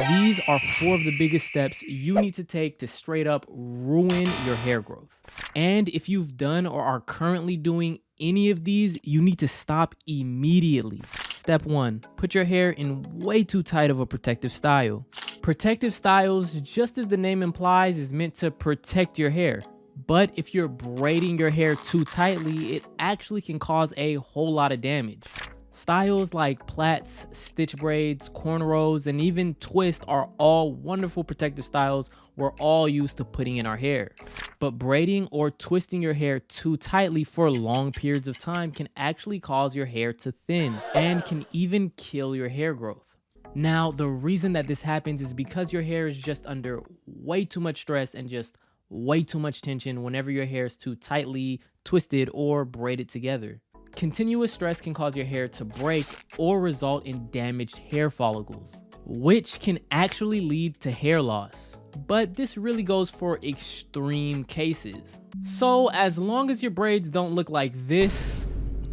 These are 4 of the biggest steps you need to take to straight up ruin your hair growth. And if you've done or are currently doing any of these, you need to stop immediately. Step 1, put your hair in way too tight of a protective style. Protective styles, just as the name implies, is meant to protect your hair. But if you're braiding your hair too tightly, it actually can cause a whole lot of damage. Styles like plaits, stitch braids, cornrows, and even twist are all wonderful protective styles we're all used to putting in our hair. But braiding or twisting your hair too tightly for long periods of time can actually cause your hair to thin and can even kill your hair growth. Now, the reason that this happens is because your hair is just under way too much stress and just way too much tension whenever your hair is too tightly twisted or braided together. Continuous stress can cause your hair to break or result in damaged hair follicles, which can actually lead to hair loss. But this really goes for extreme cases. So as long as your braids don't look like this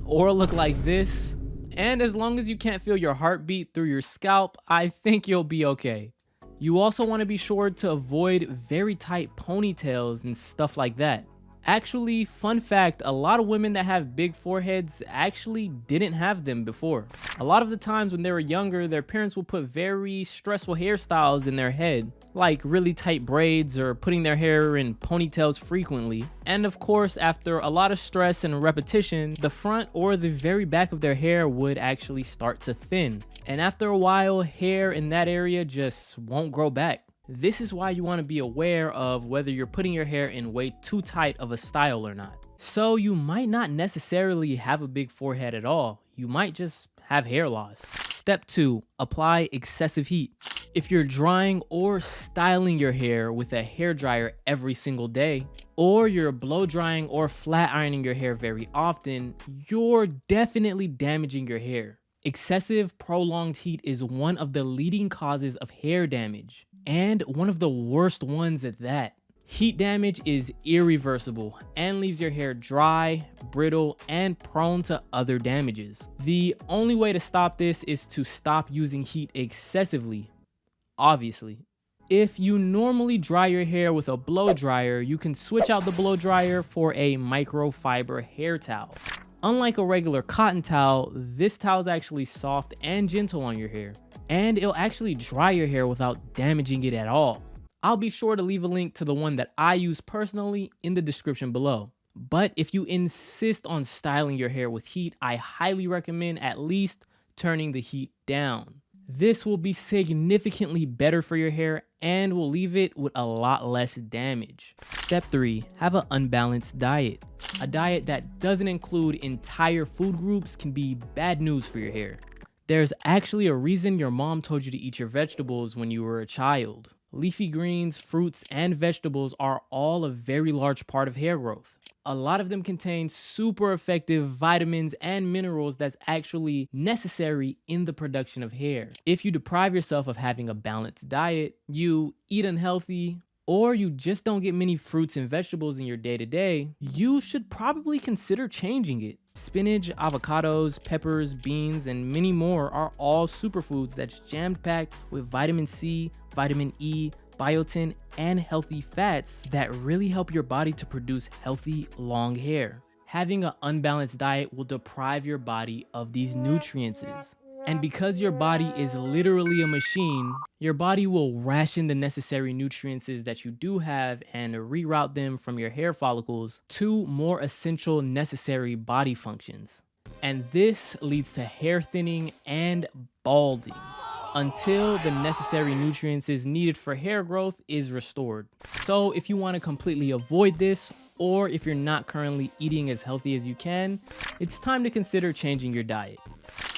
or look like this, and as long as you can't feel your heartbeat through your scalp, I think you'll be okay. You also want to be sure to avoid very tight ponytails and stuff like that. Actually, fun fact, a lot of women that have big foreheads actually didn't have them before. A lot of the times when they were younger, their parents will put very stressful hairstyles in their head, like really tight braids or putting their hair in ponytails frequently. And of course, after a lot of stress and repetition, the front or the very back of their hair would actually start to thin. And after a while, hair in that area just won't grow back. This is why you want to be aware of whether you're putting your hair in way too tight of a style or not. So you might not necessarily have a big forehead at all. You might just have hair loss. Step 2, apply excessive heat. If you're drying or styling your hair with a hair dryer every single day, or you're blow drying or flat ironing your hair very often, you're definitely damaging your hair. Excessive prolonged heat is one of the leading causes of hair damage, and one of the worst ones at that. Heat damage is irreversible and leaves your hair dry, brittle, and prone to other damages. The only way to stop this is to stop using heat excessively, obviously. If you normally dry your hair with a blow dryer, you can switch out the blow dryer for a microfiber hair towel. Unlike a regular cotton towel, this towel is actually soft and gentle on your hair, and it'll actually dry your hair without damaging it at all. I'll be sure to leave a link to the one that I use personally in the description below. But if you insist on styling your hair with heat, I highly recommend at least turning the heat down. This will be significantly better for your hair and will leave it with a lot less damage. Step 3, have an unbalanced diet. A diet that doesn't include entire food groups can be bad news for your hair. There's actually a reason your mom told you to eat your vegetables when you were a child. Leafy greens, fruits, and vegetables are all a very large part of hair growth. A lot of them contain super effective vitamins and minerals that's actually necessary in the production of hair. If you deprive yourself of having a balanced diet, you eat unhealthy, or you just don't get many fruits and vegetables in your day-to-day, you should probably consider changing it. Spinach, avocados, peppers, beans, and many more are all superfoods that's jam-packed with vitamin C, vitamin E, biotin, and healthy fats that really help your body to produce healthy, long hair. Having an unbalanced diet will deprive your body of these nutrients. And because your body is literally a machine, your body will ration the necessary nutrients that you do have and reroute them from your hair follicles to more essential necessary body functions. And this leads to hair thinning and balding until the necessary nutrients needed for hair growth is restored. So if you want to completely avoid this, or if you're not currently eating as healthy as you can, it's time to consider changing your diet.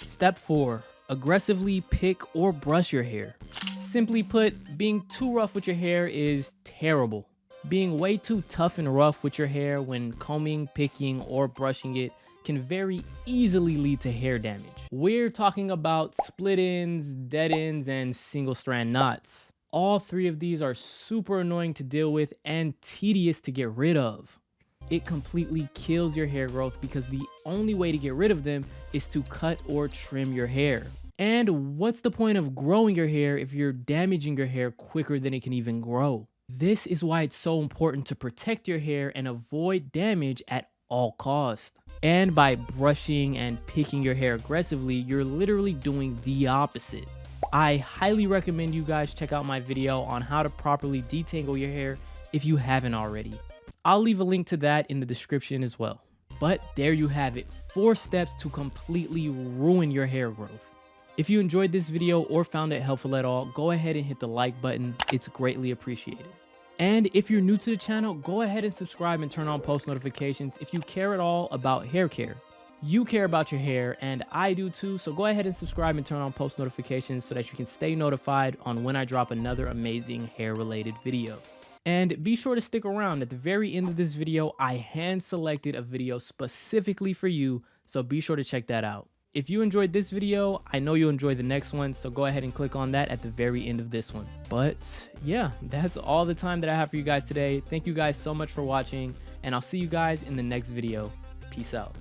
Step 4, aggressively pick or brush your hair. Simply put, being too rough with your hair is terrible. Being way too tough and rough with your hair when combing, picking, or brushing it can very easily lead to hair damage. We're talking about split ends, dead ends, and single strand knots. All 3 of these are super annoying to deal with and tedious to get rid of. It completely kills your hair growth because the only way to get rid of them is to cut or trim your hair. And what's the point of growing your hair if you're damaging your hair quicker than it can even grow? This is why it's so important to protect your hair and avoid damage at all costs. And by brushing and picking your hair aggressively, you're literally doing the opposite. I highly recommend you guys check out my video on how to properly detangle your hair if you haven't already. I'll leave a link to that in the description as well. But there you have it, 4 steps to completely ruin your hair growth. If you enjoyed this video or found it helpful at all, go ahead and hit the like button. It's greatly appreciated. And if you're new to the channel, go ahead and subscribe and turn on post notifications if you care at all about hair care. You care about your hair, and I do too, so go ahead and subscribe and turn on post notifications so that you can stay notified on when I drop another amazing hair-related video. And be sure to stick around. At the very end of this video, I hand-selected a video specifically for you, so be sure to check that out. If you enjoyed this video, I know you'll enjoy the next one, so go ahead and click on that at the very end of this one. But yeah, that's all the time that I have for you guys today. Thank you guys so much for watching, and I'll see you guys in the next video. Peace out.